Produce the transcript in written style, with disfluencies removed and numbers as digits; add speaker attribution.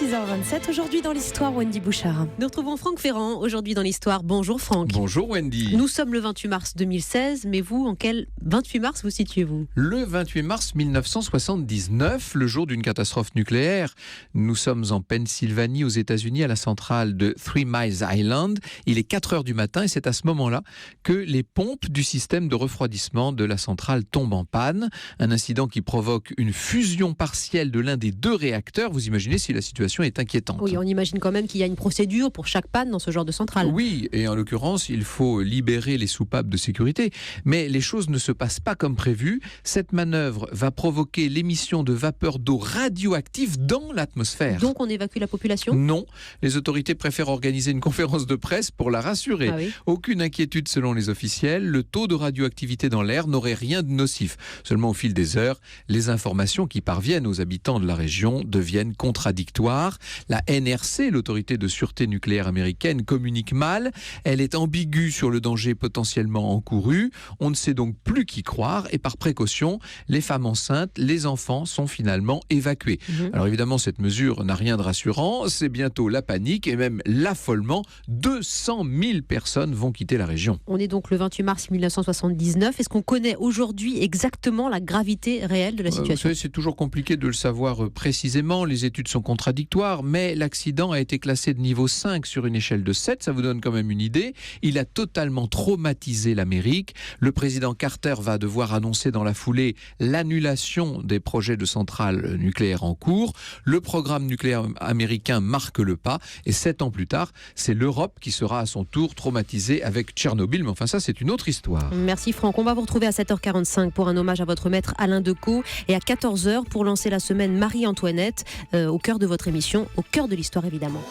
Speaker 1: 6h27, aujourd'hui dans l'histoire, Wendy Bouchard.
Speaker 2: Nous retrouvons Franck Ferrand, aujourd'hui dans l'histoire. Bonjour Franck.
Speaker 3: Bonjour Wendy.
Speaker 2: Nous sommes le 28 mars 2016, mais vous, en quel 28 mars vous situez-vous ?
Speaker 3: Le 28 mars 1979, le jour d'une catastrophe nucléaire. Nous sommes en Pennsylvanie, aux États-Unis, à la centrale de Three Mile Island. Il est 4 heures du matin et c'est à ce moment-là que les pompes du système de refroidissement de la centrale tombent en panne. Un incident qui provoque une fusion partielle de l'un des deux réacteurs. Vous imaginez si la situation est inquiétante.
Speaker 2: Oui, on imagine quand même qu'il y a une procédure pour chaque panne dans ce genre de centrale.
Speaker 3: Oui, et en l'occurrence, il faut libérer les soupapes de sécurité. Mais les choses ne se passent pas comme prévu. Cette manœuvre va provoquer l'émission de vapeur d'eau radioactive dans l'atmosphère.
Speaker 2: Donc on évacue la population ?
Speaker 3: Non, les autorités préfèrent organiser une conférence de presse pour la rassurer.
Speaker 2: Ah oui.
Speaker 3: Aucune inquiétude selon les officiels, le taux de radioactivité dans l'air n'aurait rien de nocif. Seulement au fil des heures, les informations qui parviennent aux habitants de la région deviennent contradictoires. La NRC, l'autorité de sûreté nucléaire américaine, communique mal. Elle est ambiguë sur le danger potentiellement encouru. On ne sait donc plus qui croire et par précaution, les femmes enceintes, les enfants sont finalement évacués. Alors évidemment, cette mesure n'a rien de rassurant. C'est bientôt la panique et même l'affolement. 200 000 personnes vont quitter la région.
Speaker 2: On est donc le 28 mars 1979. Est-ce qu'on connaît aujourd'hui exactement la gravité réelle de la situation ?
Speaker 3: Vous savez, c'est toujours compliqué de le savoir précisément. Les études sont contradictoires, mais l'accident a été classé de niveau 5 sur une échelle de 7. Ça vous donne quand même une idée. Il a totalement traumatisé l'Amérique. Le président Carter va devoir annoncer dans la foulée l'annulation des projets de centrales nucléaires en cours. Le programme nucléaire américain marque le pas. Et 7 ans plus tard, c'est l'Europe qui sera à son tour traumatisée avec Tchernobyl. Mais enfin, ça, c'est une autre histoire.
Speaker 2: Merci Franck. On va vous retrouver à 7h45 pour un hommage à votre maître Alain Decaux et à 14h pour lancer la semaine Marie-Antoinette au cœur de votre émission, au cœur de l'histoire évidemment.